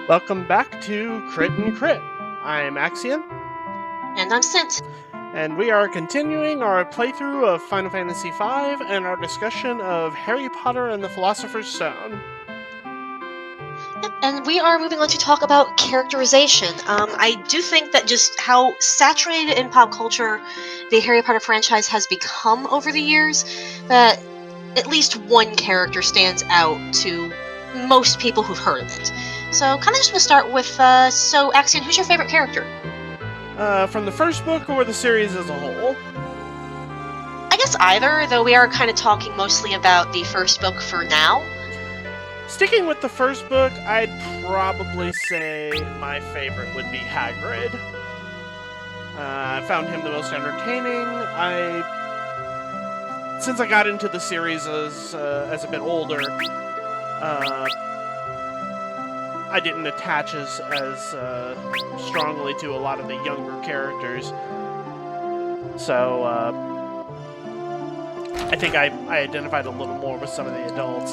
Welcome back to Crit and Crit. I'm Axion, And I'm Scint. and we are continuing our playthrough of Final Fantasy V and our discussion of Harry Potter and the Philosopher's Stone. Yep, and we are moving on to talk about characterization. I do think that just how saturated in pop culture the Harry Potter franchise has become over the years, that at least one character stands out to most people who've heard of it. So, kind of just want to start with, Axion, who's your favorite character? From the first book or the series as a whole? I guess either, though we are kind of talking mostly about the first book for now. Sticking with the first book, I'd probably say my favorite would be Hagrid. I found him the most entertaining. Since I got into the series as a bit older, I didn't attach as strongly to a lot of the younger characters. So I think I identified a little more with some of the adults.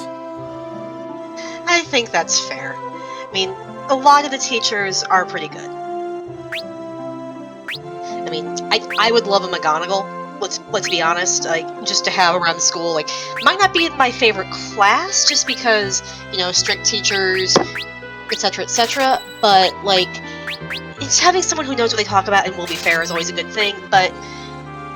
I think that's fair. I mean, a lot of the teachers are pretty good. I mean, I would love a McGonagall. Let's be honest. Like, just to have around the school. Like, might not be my favorite class, just because strict teachers, etc., etc. But like, it's having someone who knows what they talk about and will be fair is always a good thing. But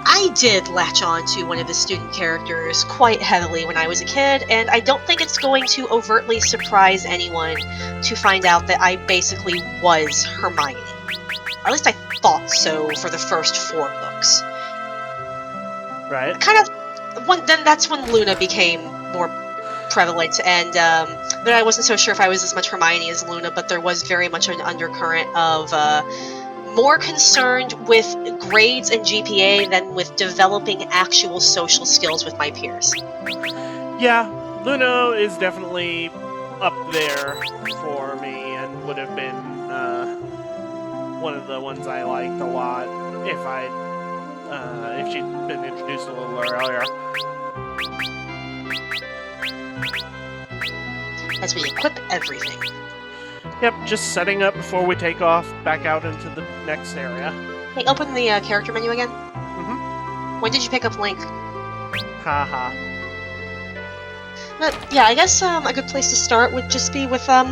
I did latch on to one of the student characters quite heavily when I was a kid, and I don't think it's going to overtly surprise anyone to find out that I basically was Hermione. Or at least I thought so for the first 4 books. Right. Then that's when Luna became more prevalent, and but I wasn't so sure if I was as much Hermione as Luna, but there was very much an undercurrent of more concerned with grades and GPA than with developing actual social skills with my peers. Yeah, Luna is definitely up there for me and would have been one of the ones I liked a lot if she'd been introduced a little earlier. As we equip everything. Yep, just setting up before we take off back out into the next area. Hey, open the character menu again. Mm-hmm. When did you pick up Link? Haha. But yeah, I guess a good place to start would just be with our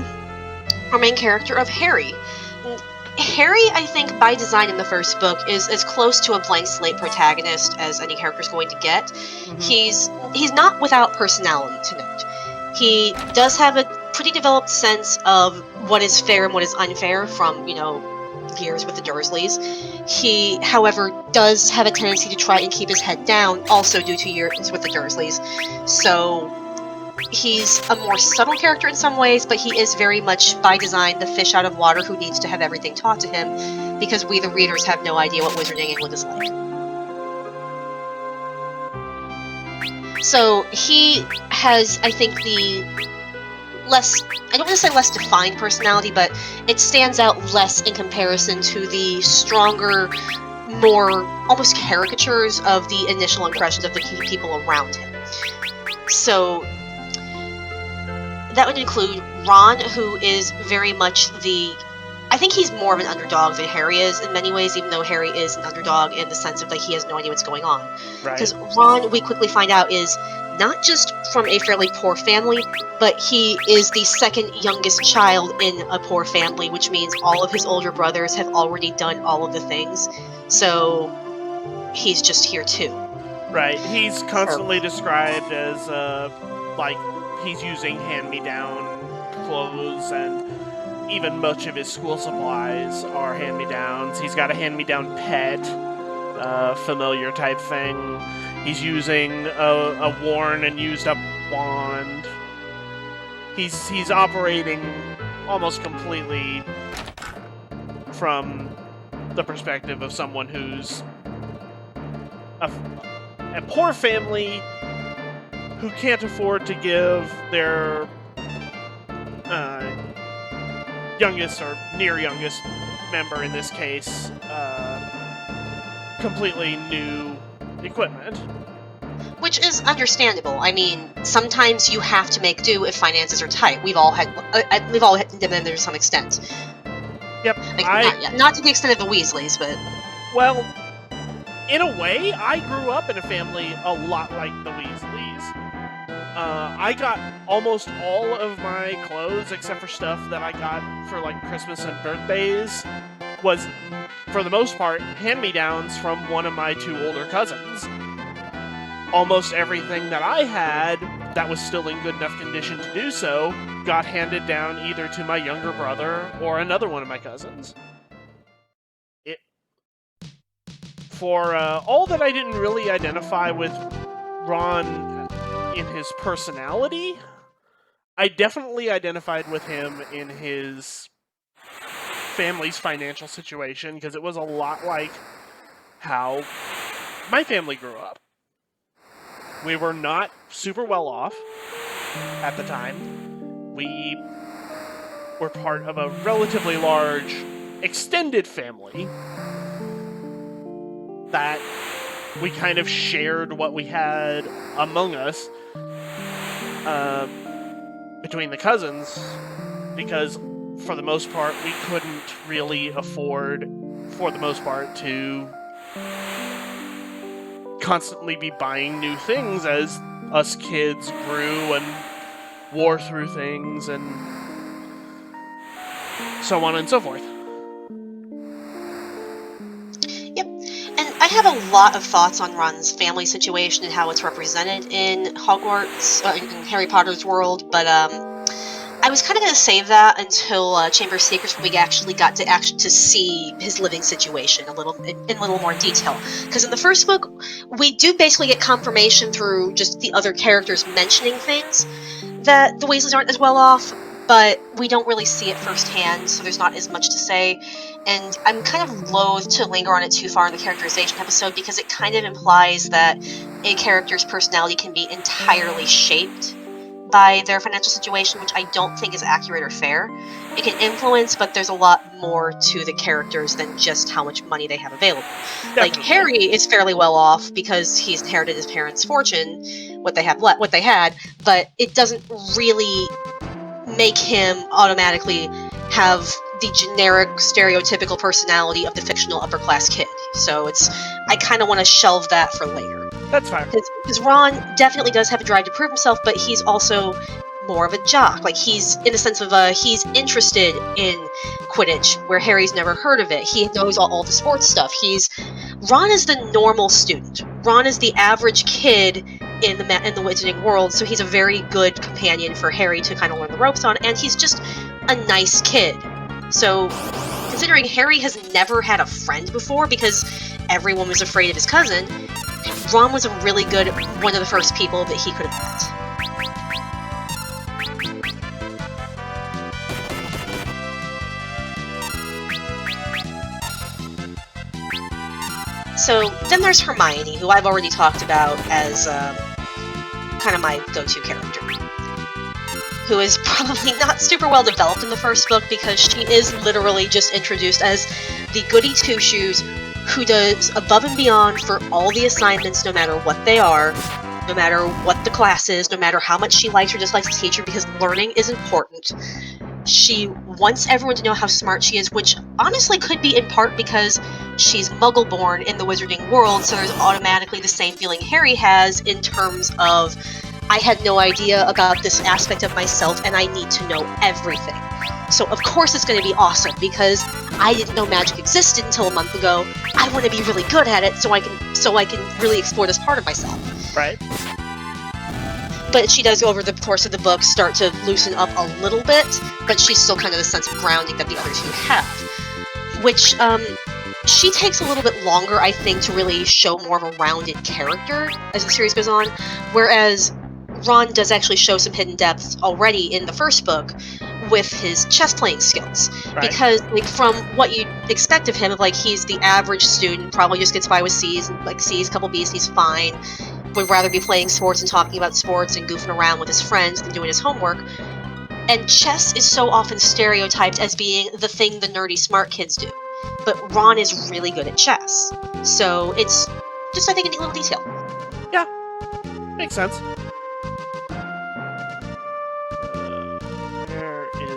main character of Harry. Harry, I think, by design in the first book, is as close to a blank slate protagonist as any character is going to get. Mm-hmm. He's not without personality, to note. He does have a pretty developed sense of what is fair and what is unfair from, years with the Dursleys. He, however, does have a tendency to try and keep his head down, also due to years with the Dursleys. So he's a more subtle character in some ways, but he is very much, by design, the fish out of water who needs to have everything taught to him, because we, the readers, have no idea what Wizarding England is like. So he has, I think, the less, I don't want to say less defined personality, but it stands out less in comparison to the stronger, more almost caricatures of the initial impressions of the key people around him. So that would include Ron, who is very much I think he's more of an underdog than Harry is in many ways, even though Harry is an underdog in the sense of that he has no idea what's going on. Because Ron, we quickly find out, is not just from a fairly poor family, but he is the second youngest child in a poor family, which means all of his older brothers have already done all of the things. So he's just here too. Right. He's constantly described as he's using hand-me-down clothes, and even much of his school supplies are hand-me-downs. He's got a hand-me-down pet, familiar type thing. He's using a worn and used up wand. He's operating almost completely from the perspective of someone who's a poor family who can't afford to give their youngest or near youngest member, in this case, completely new equipment. Which is understandable. I mean, sometimes you have to make do if finances are tight. We've all had them to some extent. Yep. Like, not to the extent of the Weasleys, but Well, in a way, I grew up in a family a lot like the Weasleys. I got almost all of my clothes, except for stuff that I got for like Christmas and birthdays, was, for the most part, hand-me-downs from one of my two older cousins. Almost everything that I had that was still in good enough condition to do so got handed down either to my younger brother or another one of my cousins. For all that I didn't really identify with Ron in his personality, I definitely identified with him in his family's financial situation, because it was a lot like how my family grew up. We were not super well off at the time. We were part of a relatively large extended family that we kind of shared what we had among us between the cousins, because for the most part we couldn't really afford, for the most part, to constantly be buying new things as us kids grew and wore through things and so on and so forth. Yep. And I have a lot of thoughts on Ron's family situation and how it's represented in Hogwarts, in Harry Potter's world, but I was kind of going to save that until Chamber of Secrets, when we actually got to see his living situation in a little more detail. Because in the first book, we do basically get confirmation through just the other characters mentioning things that the Weasleys aren't as well off, but we don't really see it firsthand, so there's not as much to say. And I'm kind of loath to linger on it too far in the characterization episode, because it kind of implies that a character's personality can be entirely shaped by their financial situation, which I don't think is accurate or fair. It can influence, but there's a lot more to the characters than just how much money they have available. Definitely. Like, Harry is fairly well off because he's inherited his parents' fortune, what they had, but it doesn't really make him automatically have the generic, stereotypical personality of the fictional upper-class kid. So I kind of want to shelve that for later. That's fine. Because Ron definitely does have a drive to prove himself, but he's also more of a jock. Like, he's, in the sense of, he's interested in Quidditch, where Harry's never heard of it. He knows all the sports stuff. Ron is the normal student. Ron is the average kid in the Wizarding world, so he's a very good companion for Harry to kind of learn the ropes on, and he's just a nice kid. So, considering Harry has never had a friend before because everyone was afraid of his cousin, Ron was a really good, one of the first people that he could have met. So then there's Hermione, who I've already talked about as kind of my go-to character, who is probably not super well developed in the first book, because she is literally just introduced as the goody two-shoes who does above and beyond for all the assignments, no matter what they are, no matter what the class is, no matter how much she likes or dislikes the teacher, because learning is important. She wants everyone to know how smart she is, which honestly could be in part because she's Muggle-born in the Wizarding world, so there's automatically the same feeling Harry has in terms of, I had no idea about this aspect of myself, and I need to know everything. So of course it's going to be awesome, because I didn't know magic existed until a month ago. I want to be really good at it so I can really explore this part of myself. Right. But she does, over the course of the book, start to loosen up a little bit, but she's still kind of the sense of grounding that the other two have. Which, she takes a little bit longer, I think, to really show more of a rounded character as the series goes on, whereas Ron does actually show some hidden depths already in the first book with his chess playing skills. Right. Because, like, from what you'd expect of him, he's the average student, probably just gets by with C's, a couple B's, he's fine, would rather be playing sports and talking about sports and goofing around with his friends than doing his homework. And chess is so often stereotyped as being the thing the nerdy smart kids do. But Ron is really good at chess. So it's just, I think, a neat little detail. Yeah. Makes sense. Where is it?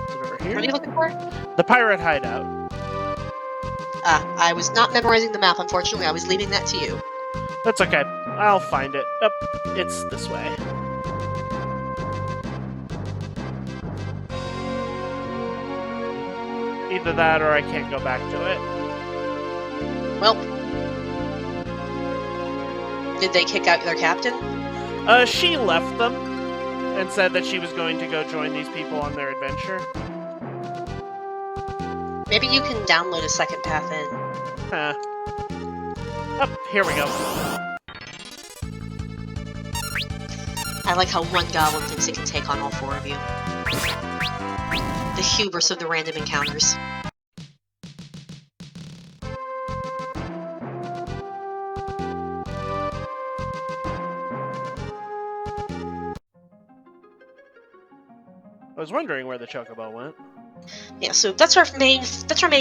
Is it over here? What are you looking for? The pirate hideout. I was not memorizing the map, unfortunately. I was leaving that to you. That's okay. I'll find it. Up, it's this way. Either that or I can't go back to it. Well, did they kick out their captain? She left them and said that she was going to go join these people on their adventure. Maybe you can download a second path in. Huh. Oh, here we go. I like how one goblin thinks it can take on all four of you. The hubris of the random encounters. I was wondering where the chocobo went. Yeah, so that's our main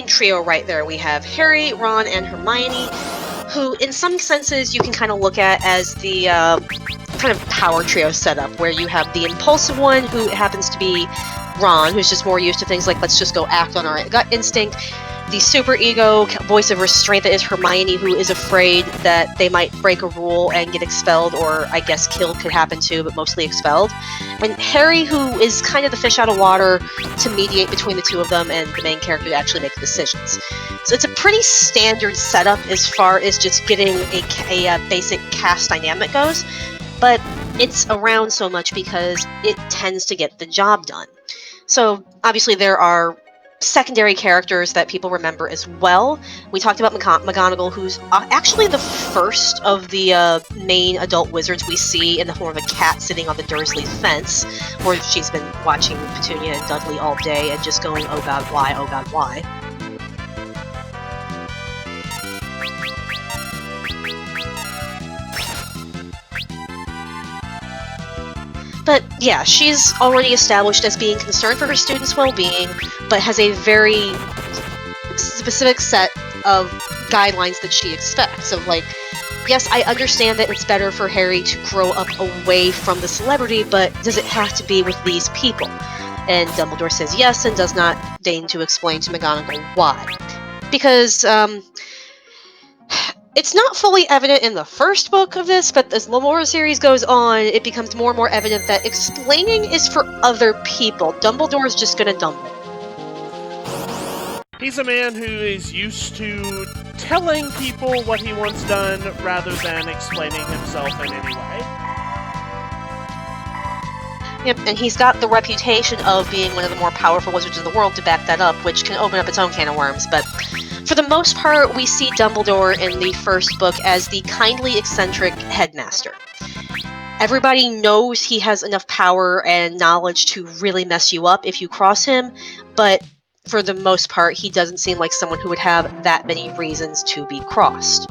trio right there. We have Harry, Ron, and Hermione, who in some senses you can kind of look at as the kind of power trio setup, where you have the impulsive one, who happens to be Ron, who's just more used to things like let's just go act on our gut instinct. The super ego voice of restraint that is Hermione, who is afraid that they might break a rule and get expelled, or I guess killed could happen too, but mostly expelled. And Harry, who is kind of the fish out of water to mediate between the two of them and the main character to actually make the decisions. So it's a pretty standard setup as far as just getting a basic cast dynamic goes, but it's around so much because it tends to get the job done. So obviously there are secondary characters that people remember as well. We talked about McGonagall, who's actually the first of the main adult wizards we see in the form of a cat sitting on the Dursley fence, where she's been watching Petunia and Dudley all day and just going, oh god, why, oh god, why. But yeah, she's already established as being concerned for her students' well-being, but has a very specific set of guidelines that she expects. So, like, yes, I understand that it's better for Harry to grow up away from the celebrity, but does it have to be with these people? And Dumbledore says yes, and does not deign to explain to McGonagall why. Because, it's not fully evident in the first book of this, but as the more series goes on, it becomes more and more evident that explaining is for other people. Dumbledore is just gonna dumble. He's a man who is used to telling people what he wants done rather than explaining himself in any way. Yep, and he's got the reputation of being one of the more powerful wizards in the world to back that up, which can open up its own can of worms, but for the most part, we see Dumbledore in the first book as the kindly eccentric headmaster. Everybody knows he has enough power and knowledge to really mess you up if you cross him, but for the most part, he doesn't seem like someone who would have that many reasons to be crossed.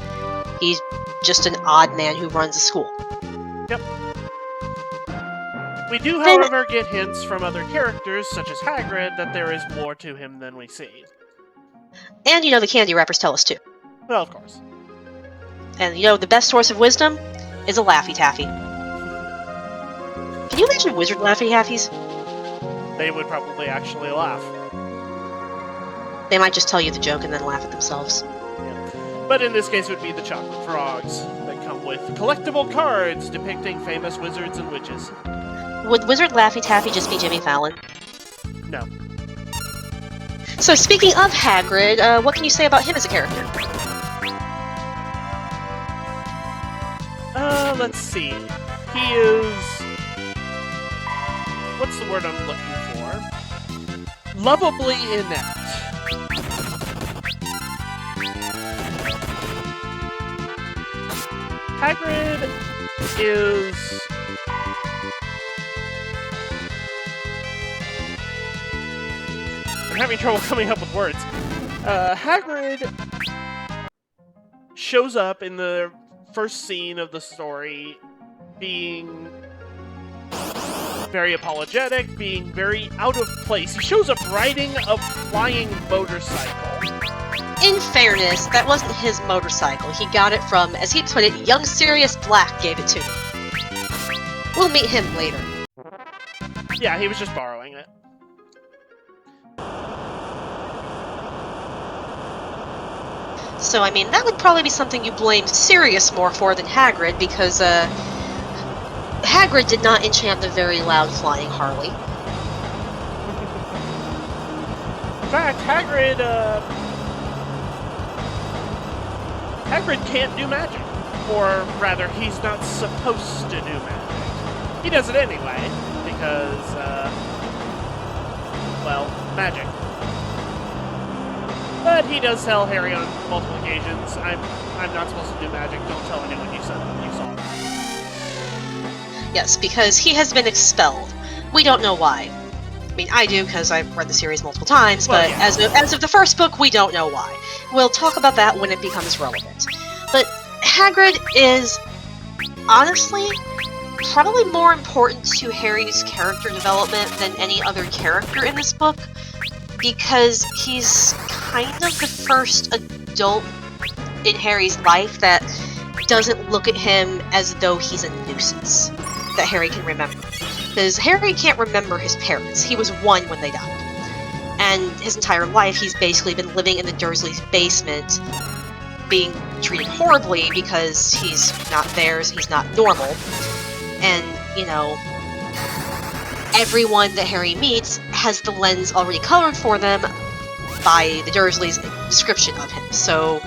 He's just an odd man who runs a school. Yep. We do, however, get hints from other characters, such as Hagrid, that there is more to him than we see. And, the candy wrappers tell us too. Well, of course. And, the best source of wisdom is a Laffy Taffy. Can you imagine wizard Laffy Taffies? They would probably actually laugh. They might just tell you the joke and then laugh at themselves. Yeah. But in this case, it would be the chocolate frogs that come with collectible cards depicting famous wizards and witches. Would Wizard Laffy Taffy just be Jimmy Fallon? No. So speaking of Hagrid, what can you say about him as a character? Let's see. He is... What's the word I'm looking for? Lovably inept. Hagrid is... I'm having trouble coming up with words. Hagrid shows up in the first scene of the story being very apologetic, being very out of place. He shows up riding a flying motorcycle. In fairness, that wasn't his motorcycle. He got it from, as he put it, young Sirius Black gave it to me. We'll meet him later. Yeah, he was just borrowing it. So, I mean, that would probably be something you blame Sirius more for than Hagrid, because, Hagrid did not enchant the very loud flying Harley. In fact, Hagrid can't do magic. Or rather, he's not supposed to do magic. He does it anyway, because, well, magic. But he does tell Harry on multiple occasions, I'm not supposed to do magic, don't tell anyone you saw it. Yes, because he has been expelled. We don't know why. I mean, I do, because I've read the series multiple times, Well, but yeah. as of the first book, we don't know why. We'll talk about that when it becomes relevant. But Hagrid is, honestly, probably more important to Harry's character development than any other character in this book, because he's kind of the first adult in Harry's life that doesn't look at him as though he's a nuisance that Harry can remember. Because Harry can't remember his parents. He was 1 when they died. And his entire life, he's basically been living in the Dursleys' basement, being treated horribly because he's not theirs, he's not normal. And, you know, everyone that Harry meets has the lens already colored for them by the Dursleys' description of him. So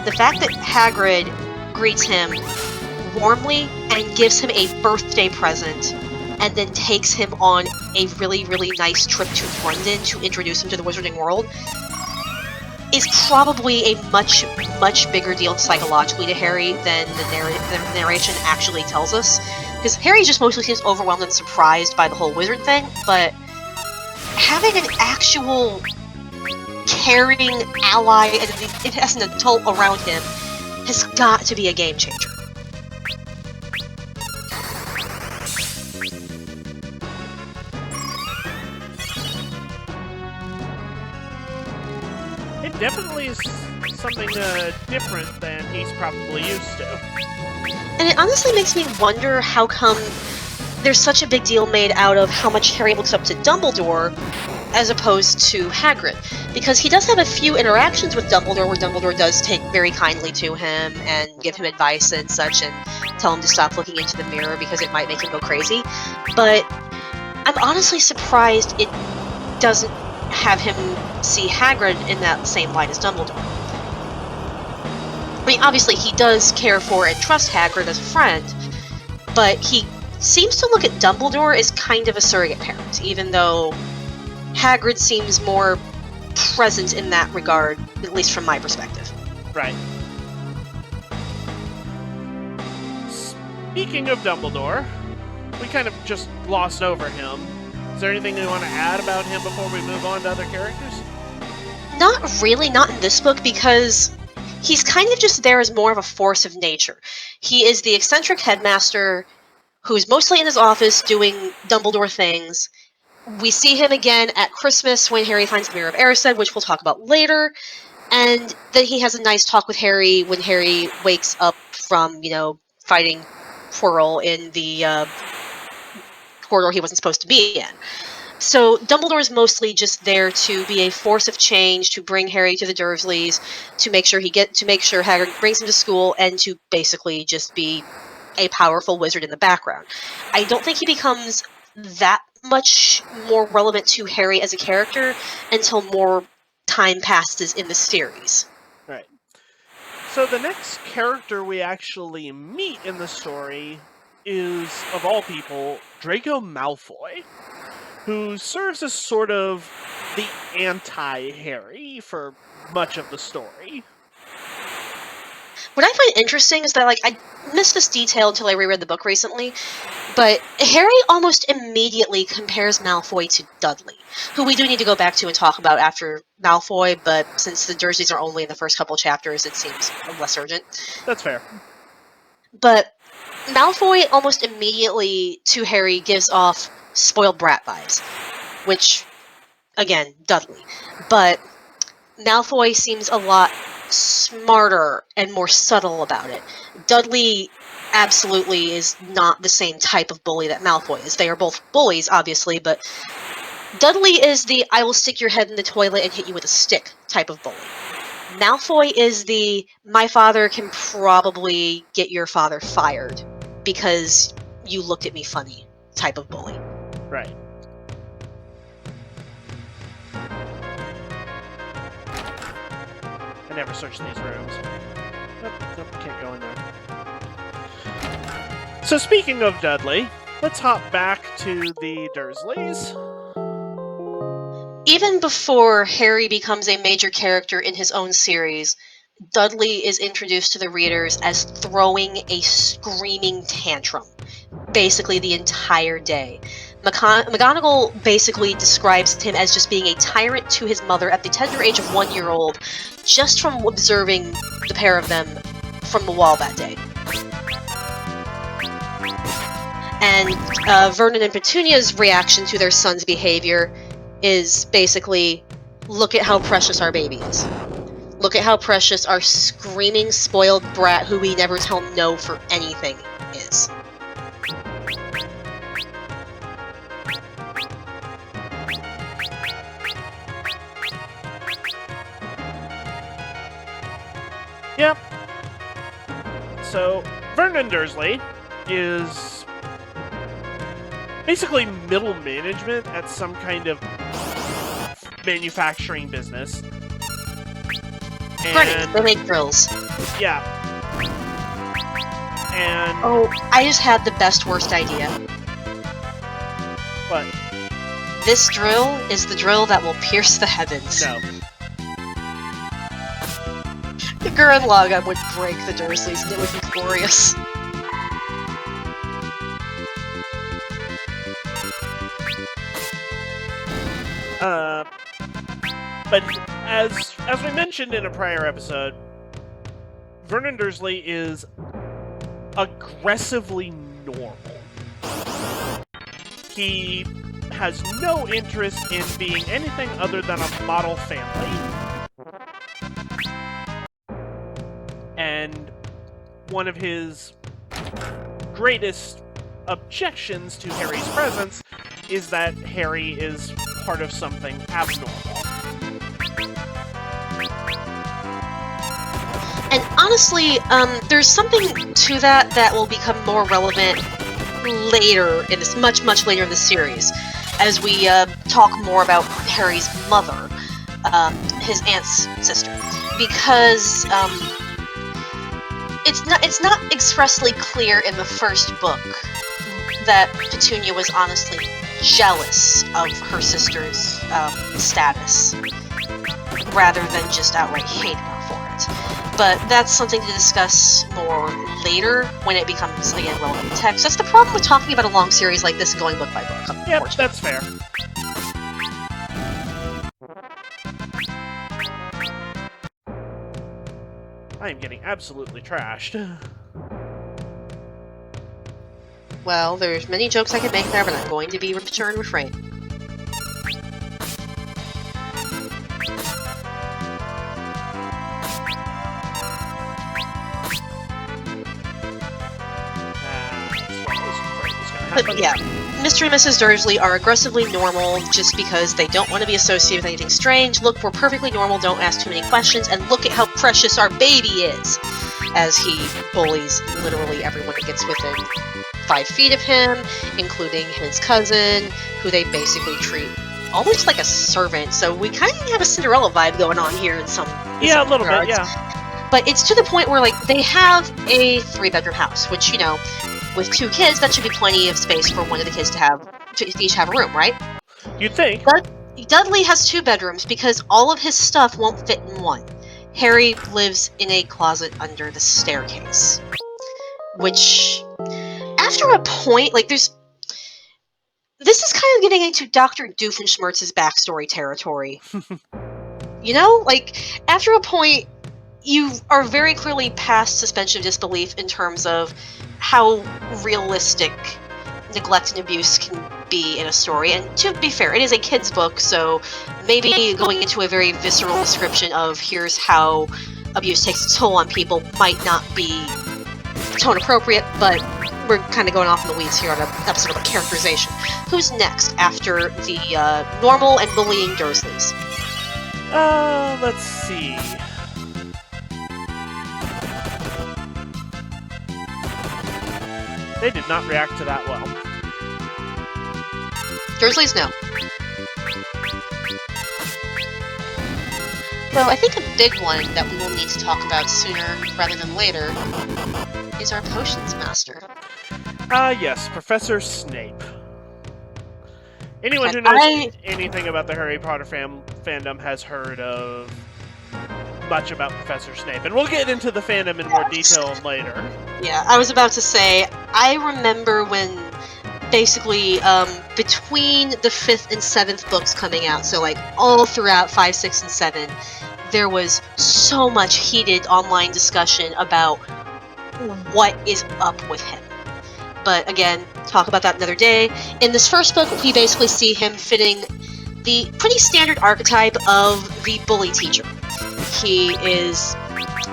the fact that Hagrid greets him warmly and gives him a birthday present and then takes him on a really, really nice trip to London to introduce him to the wizarding world is probably a much, much bigger deal psychologically to Harry than the narration actually tells us. Because Harry just mostly seems overwhelmed and surprised by the whole wizard thing, but having an actual caring ally and as an adult around him has got to be a game changer. It definitely is something different than he's probably used to. And it honestly makes me wonder how come there's such a big deal made out of how much Harry looks up to Dumbledore as opposed to Hagrid. Because he does have a few interactions with Dumbledore where Dumbledore does take very kindly to him and give him advice and such and tell him to stop looking into the mirror because it might make him go crazy. But I'm honestly surprised it doesn't have him see Hagrid in that same light as Dumbledore. I mean, obviously he does care for and trust Hagrid as a friend, but he seems to look at Dumbledore as kind of a surrogate parent, even though Hagrid seems more present in that regard, at least from my perspective. Right. Speaking of Dumbledore, we kind of just glossed over him. Is there anything you want to add about him before we move on to other characters? Not really, not in this book, because he's kind of just there as more of a force of nature. He is the eccentric headmaster who's mostly in his office doing Dumbledore things. We see him again at Christmas when Harry finds the Mirror of Erised, which we'll talk about later. And then he has a nice talk with Harry when Harry wakes up from, fighting Quirrell in the corridor he wasn't supposed to be in. So Dumbledore is mostly just there to be a force of change, to bring Harry to the Dursleys, to make sure Hagrid brings him to school, and to basically just be a powerful wizard in the background. I don't think he becomes that much more relevant to Harry as a character until more time passes in the series. Right. So the next character we actually meet in the story is, of all people, Draco Malfoy, who serves as sort of the anti-Harry for much of the story. What I find interesting is that, I missed this detail until I reread the book recently, but Harry almost immediately compares Malfoy to Dudley, who we do need to go back to and talk about after Malfoy, but since the Dursleys are only in the first couple chapters, it seems less urgent. That's fair. But Malfoy almost immediately to Harry gives off spoiled brat vibes, which, again, Dudley. But Malfoy seems a lot smarter and more subtle about it. Dudley absolutely is not the same type of bully that Malfoy is. They are both bullies, obviously, but Dudley is the I will stick your head in the toilet and hit you with a stick type of bully. Malfoy is the my father can probably get your father fired because you looked at me funny type of bully. Right. I never searched these rooms. Nope, can't go in there. So speaking of Dudley, let's hop back to the Dursleys. Even before Harry becomes a major character in his own series, Dudley is introduced to the readers as throwing a screaming tantrum, basically the entire day. McGonagall basically describes him as just being a tyrant to his mother at the tender age of 1-year-old, just from observing the pair of them from the wall that day. And Vernon and Petunia's reaction to their son's behavior is basically, look at how precious our baby is. Look at how precious our screaming, spoiled brat who we never tell no for anything is. Yep. So, Vernon Dursley is basically middle management at some kind of manufacturing business. Granny, they make drills. Yeah. And... Oh, I just had the best worst idea. What? This drill is the drill that will pierce the heavens. No. The Gurren Lagann would break the Dursleys and it would be glorious. But as we mentioned in a prior episode, Vernon Dursley is aggressively normal. He has no interest in being anything other than a model family. And one of his greatest objections to Harry's presence is that Harry is part of something abnormal. And honestly, there's something to that will become more relevant later in this, much later in the series, as we talk more about Harry's mother, his aunt's sister, because it's not expressly clear in the first book that Petunia was honestly jealous of her sister's status, rather than just outright hating her for it. But that's something to discuss more later when it becomes, again, relevant text. That's the problem with talking about a long series like this and going book by book. Yep, that's fair. I am getting absolutely trashed. Well, there's many jokes I could make there, but I'm going to be mature and refrain. But yeah, Mr. and Mrs. Dursley are aggressively normal just because they don't want to be associated with anything strange. Look, we're perfectly normal, don't ask too many questions, and look at how precious our baby is! As he bullies literally everyone that gets within 5 feet of him, including his cousin, who they basically treat almost like a servant. So we kind of have a Cinderella vibe going on here in some Yeah, a little regards. bit, yeah. But it's to the point where, like, they have a 3-bedroom house, which, you know, with 2 kids, that should be plenty of space for one of the kids to each have a room, right? You'd think. But Dudley has 2 bedrooms because all of his stuff won't fit in one. Harry lives in a closet under the staircase. Which, after a point, like, this is kind of getting into Dr. Doofenshmirtz's backstory territory. You know? Like, after a point, you are very clearly past suspension of disbelief in terms of how realistic neglect and abuse can be in a story. And to be fair, it is a kid's book, so maybe going into a very visceral description of here's how abuse takes its toll on people might not be tone appropriate, but we're kind of going off in the weeds here on an episode of characterization. Who's next after the normal and bullying Dursleys? Let's see. They did not react to that well. Dursleys, no. So I think a big one that we will need to talk about sooner rather than later is our potions master. Yes, Professor Snape. Anyone who knows anything about the Harry Potter fandom has heard of much about Professor Snape, and we'll get into the fandom in more detail later. Yeah, I was about to say, I remember when basically between the 5th and 7th books coming out, so like all throughout 5, 6, and 7, there was so much heated online discussion about what is up with him. But again, talk about that another day. In this first book, we basically see him fitting the pretty standard archetype of the bully teacher. He is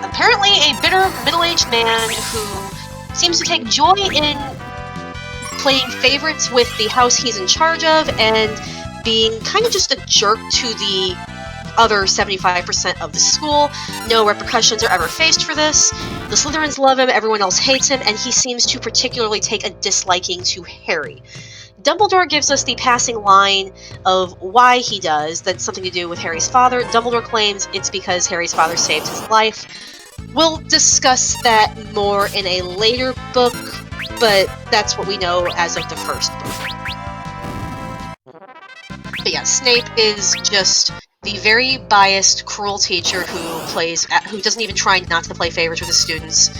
apparently a bitter, middle-aged man who seems to take joy in playing favorites with the house he's in charge of and being kind of just a jerk to the other 75% of the school. No repercussions are ever faced for this. The Slytherins love him, everyone else hates him, and he seems to particularly take a disliking to Harry. Dumbledore gives us the passing line of why he does. That's something to do with Harry's father. Dumbledore claims it's because Harry's father saved his life. We'll discuss that more in a later book, but that's what we know as of the first book. But yeah, Snape is just the very biased, cruel teacher who doesn't even try not to play favorites with his students,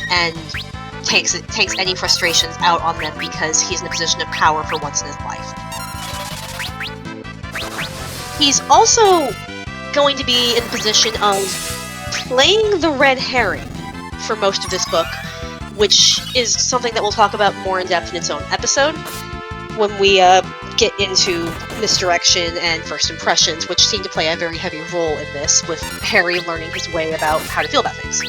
and takes any frustrations out on them because he's in a position of power for once in his life. He's also going to be in the position of playing the red herring for most of this book, which is something that we'll talk about more in depth in its own episode when we get into misdirection and first impressions, which seem to play a very heavy role in this, with Harry learning his way about how to feel about things.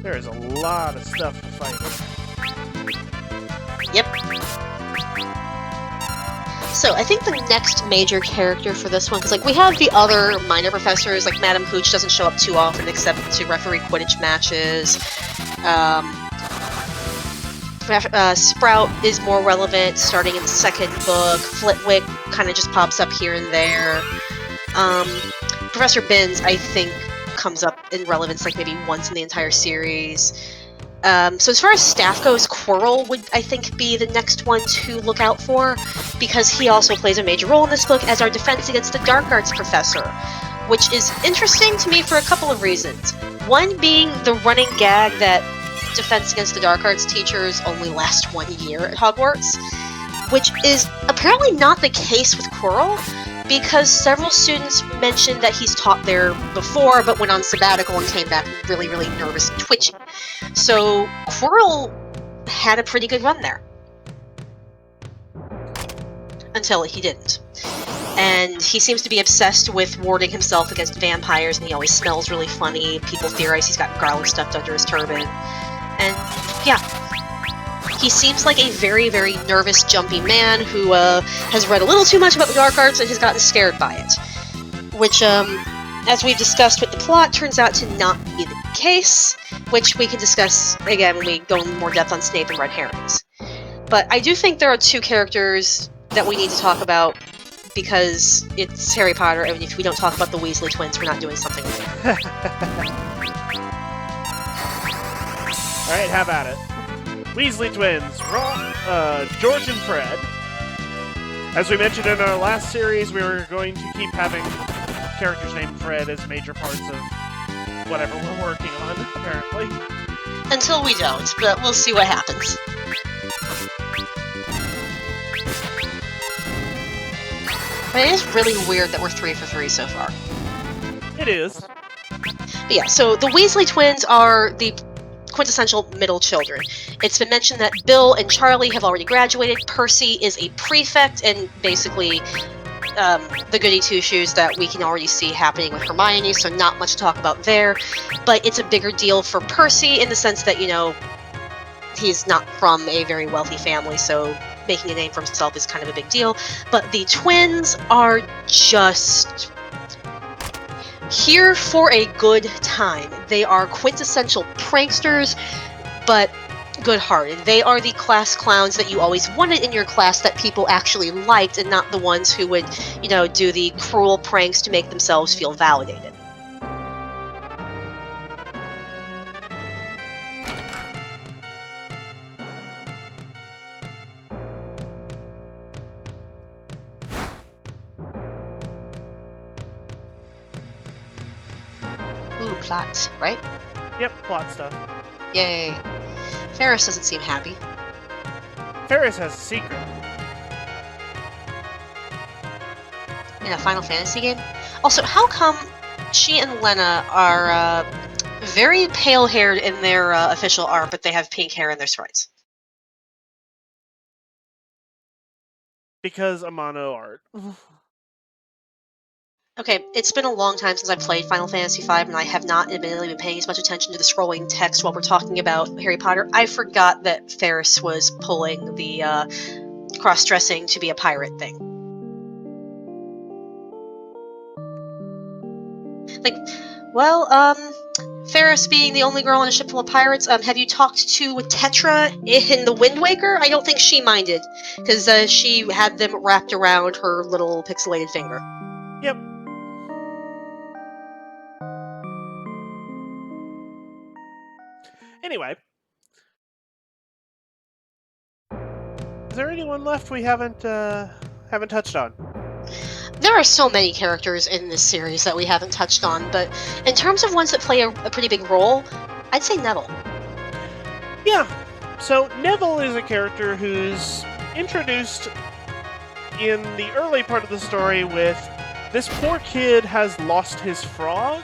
There is a lot of stuff to fight with. Yep. So, I think the next major character for this one, because like we have the other minor professors, like Madame Hooch doesn't show up too often except to referee Quidditch matches. Sprout is more relevant starting in the second book. Flitwick kind of just pops up here and there. Professor Binns, I think, comes up in relevance like maybe once in the entire series. So as far as staff goes, Quirrell would, I think, be the next one to look out for, because he also plays a major role in this book as our defense against the dark arts professor, which is interesting to me for a couple of reasons. One being the running gag that defense against the dark arts teachers only last 1 year at Hogwarts, which is apparently not the case with Quirrell, because several students mentioned that he's taught there before, but went on sabbatical and came back really, really nervous and twitchy. So Quirrell had a pretty good run there. Until he didn't. And he seems to be obsessed with warding himself against vampires, and he always smells really funny. People theorize he's got garlic stuffed under his turban. And, yeah. He seems like a very, very nervous, jumpy man who has read a little too much about the dark arts and has gotten scared by it. Which, as we've discussed with the plot, turns out to not be the case, which we can discuss, again, when we go in more depth on Snape and red herrings. But I do think there are two characters that we need to talk about, because it's Harry Potter, and if we don't talk about the Weasley twins, we're not doing something right. Alright, have at it. Weasley twins, George and Fred. As we mentioned in our last series, we were going to keep having characters named Fred as major parts of whatever we're working on, apparently. Until we don't, but we'll see what happens. But it is really weird that we're 3 for 3 so far. It is. But yeah, so the Weasley twins are the quintessential middle children. It's been mentioned that Bill and Charlie have already graduated. Percy is a prefect, and basically the goody two-shoes that we can already see happening with Hermione, so not much to talk about there. But it's a bigger deal for Percy in the sense that, he's not from a very wealthy family, so making a name for himself is kind of a big deal. But the twins are just here for a good time. They are quintessential pranksters, but good-hearted. They are the class clowns that you always wanted in your class that people actually liked, and not the ones who would, do the cruel pranks to make themselves feel validated. Ooh, plot, right? Yep, plot stuff. Yay. Ferris doesn't seem happy. Ferris has a secret. In a Final Fantasy game? Also, how come she and Lena are very pale-haired in their official art, but they have pink hair in their sprites? Because Amano art. Okay, it's been a long time since I played Final Fantasy V, and I have not admittedly been paying as much attention to the scrolling text while we're talking about Harry Potter. I forgot that Ferris was pulling the cross-dressing to be a pirate thing. Ferris being the only girl on a ship full of pirates, have you talked to Tetra in the Wind Waker? I don't think she minded, because she had them wrapped around her little pixelated finger. Yep. Anyway. Is there anyone left we haven't touched on? There are so many characters in this series that we haven't touched on, but in terms of ones that play a pretty big role, I'd say Neville. Yeah. So Neville is a character who's introduced in the early part of the story with this poor kid has lost his frog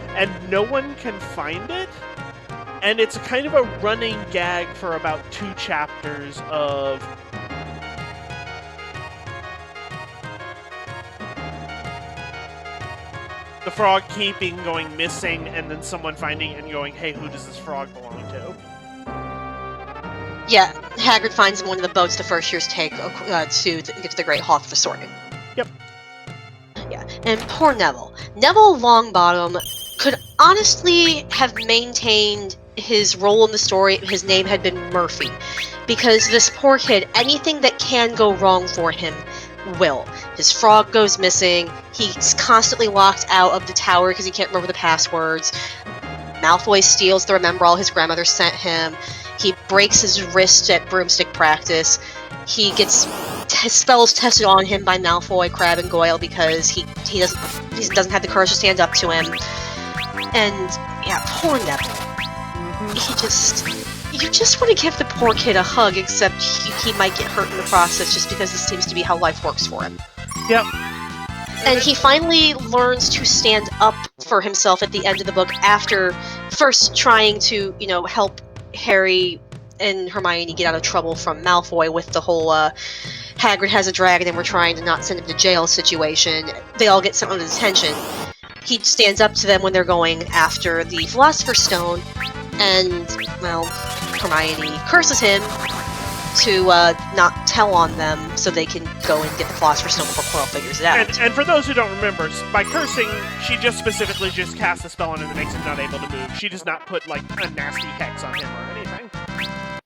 and no one can find it. And it's kind of a running gag for about 2 chapters of the frog going missing, and then someone finding it and going, hey, who does this frog belong to? Yeah, Hagrid finds him on one of the boats the first years take to get to the Great Hall for sorting. Yep. Yeah, and poor Neville. Neville Longbottom could honestly have maintained his role in the story if his name had been Murphy. Because this poor kid, anything that can go wrong for him will. His frog goes missing, he's constantly locked out of the tower because he can't remember the passwords. Malfoy steals the Remembrall his grandmother sent him. He breaks his wrist at broomstick practice. He gets his spells tested on him by Malfoy, Crabbe, and Goyle because he doesn't have the courage to stand up to him. And yeah, poor Neville. You just want to give the poor kid a hug, except he might get hurt in the process just because this seems to be how life works for him. Yep. And he finally learns to stand up for himself at the end of the book after first trying to, help Harry and Hermione get out of trouble from Malfoy with the whole Hagrid has a dragon and we're trying to not send him to jail situation. They all get sent under detention. He stands up to them when they're going after the Philosopher's Stone, and, well, Hermione curses him to not tell on them so they can go and get the Philosopher's Stone before Quirrell figures it out. And for those who don't remember, by cursing, she just specifically just casts a spell on him that makes him not able to move. She does not put, a nasty hex on him or anything.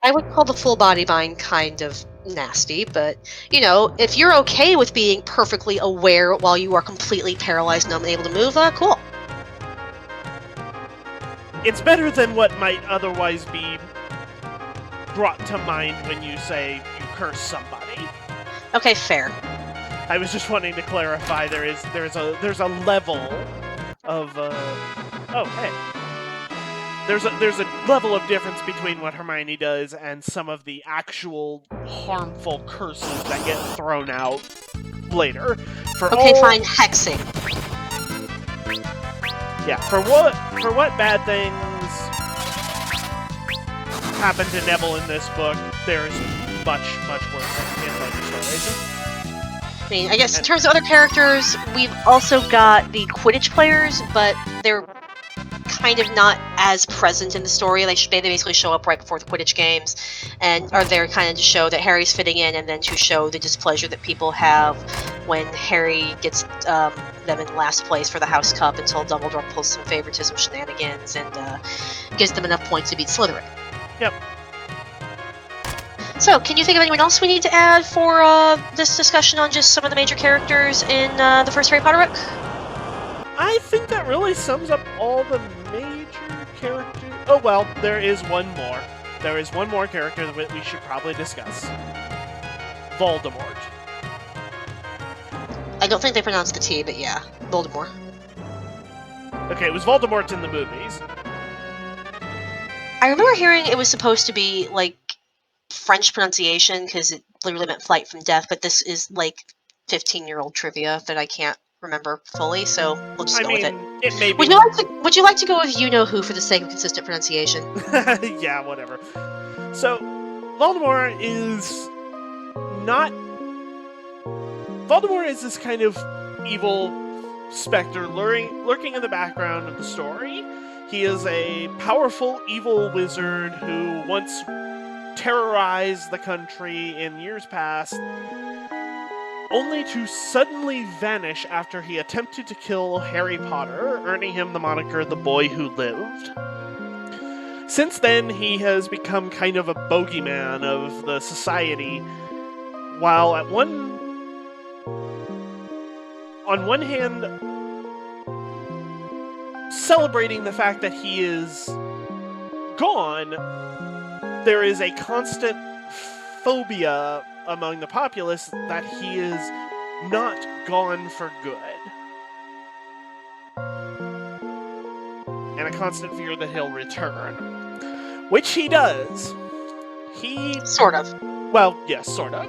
I would call the full body bind kind of nasty, but, if you're okay with being perfectly aware while you are completely paralyzed and unable to move, cool. It's better than what might otherwise be brought to mind when you say you curse somebody. Okay, fair. I was just wanting to clarify there's a level of There's a level of difference between what Hermione does and some of the actual harmful curses that get thrown out later. Okay, fine, hexing. Yeah, for what bad things happen to Neville in this book, there's much worse in later stories. I mean, I guess in terms of other characters, we've also got the Quidditch players, but they're kind of not as present in the story. They basically show up right before the Quidditch games, and are there kind of to show that Harry's fitting in, and then to show the displeasure that people have when Harry gets them in last place for the House Cup until Dumbledore pulls some favoritism shenanigans and gives them enough points to beat Slytherin. Yep. So, can you think of anyone else we need to add for this discussion on just some of the major characters in the first Harry Potter book? I think that really sums up all the major characters. Oh, well, there is one more. There is one more character that we should probably discuss. Voldemort. I don't think they pronounced the T, but yeah, Voldemort. Okay, it was Voldemort in the movies. I remember hearing it was supposed to be, like, French pronunciation, because it literally meant flight from death, but this is, like, 15-year-old trivia that I can't remember fully, so we'll just go with it. It may be... Would you like to go with you-know-who for the sake of consistent pronunciation? Yeah, whatever. So, Voldemort is not... Voldemort is this kind of evil specter lurking in the background of the story. He is a powerful, evil wizard who once terrorized the country in years past, only to suddenly vanish after he attempted to kill Harry Potter, earning him the moniker the Boy Who Lived. Since then, he has become kind of a bogeyman of the society, while on one hand, celebrating the fact that he is gone, there is a constant phobia among the populace that he is not gone for good. And a constant fear that he'll return. Which he does. Sort of. Well, yes, sort of.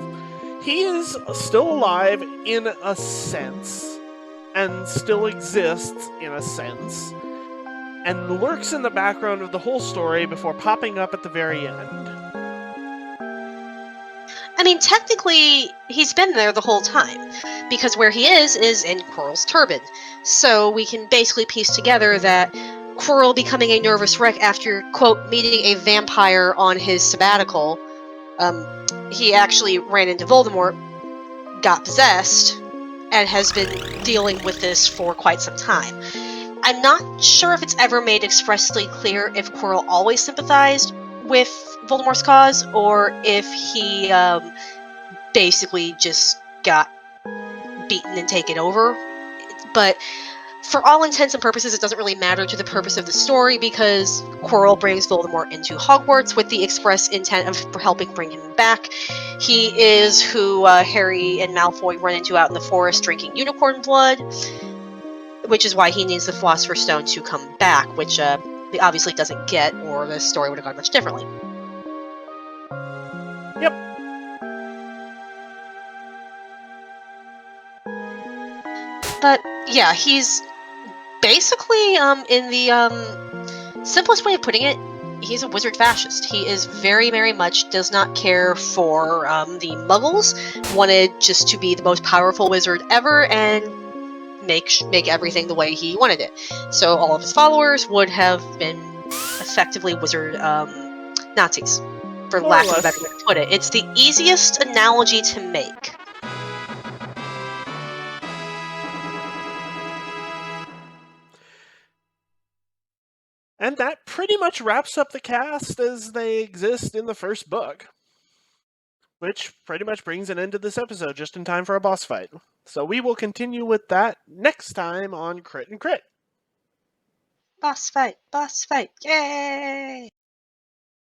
He is still alive in a sense, and still exists in a sense, and lurks in the background of the whole story before popping up at the very end. I mean, technically, he's been there the whole time, because where he is in Quirrell's turban. So we can basically piece together that Quirrell becoming a nervous wreck after, quote, meeting a vampire on his sabbatical, he actually ran into Voldemort, got possessed, and has been dealing with this for quite some time. I'm not sure if it's ever made expressly clear if Quirrell always sympathized with Voldemort's cause, or if he basically just got beaten and taken over. But for all intents and purposes, it doesn't really matter to the purpose of the story, because Quirrell brings Voldemort into Hogwarts with the express intent of helping bring him back. He is who Harry and Malfoy run into out in the forest drinking unicorn blood, which is why he needs the Philosopher's Stone to come back, which he obviously doesn't get, or the story would have gone much differently. Yep. But yeah, he's basically, in the simplest way of putting it, he's a wizard fascist. He is very, very much does not care for the Muggles, wanted just to be the most powerful wizard ever, and make everything the way he wanted it. So all of his followers would have been effectively wizard Nazis, for lack of a better way to put it. It's the easiest analogy to make. And that pretty much wraps up the cast as they exist in the first book. Which pretty much brings an end to this episode just in time for a boss fight. So we will continue with that next time on Crit and Crit. Boss fight, yay!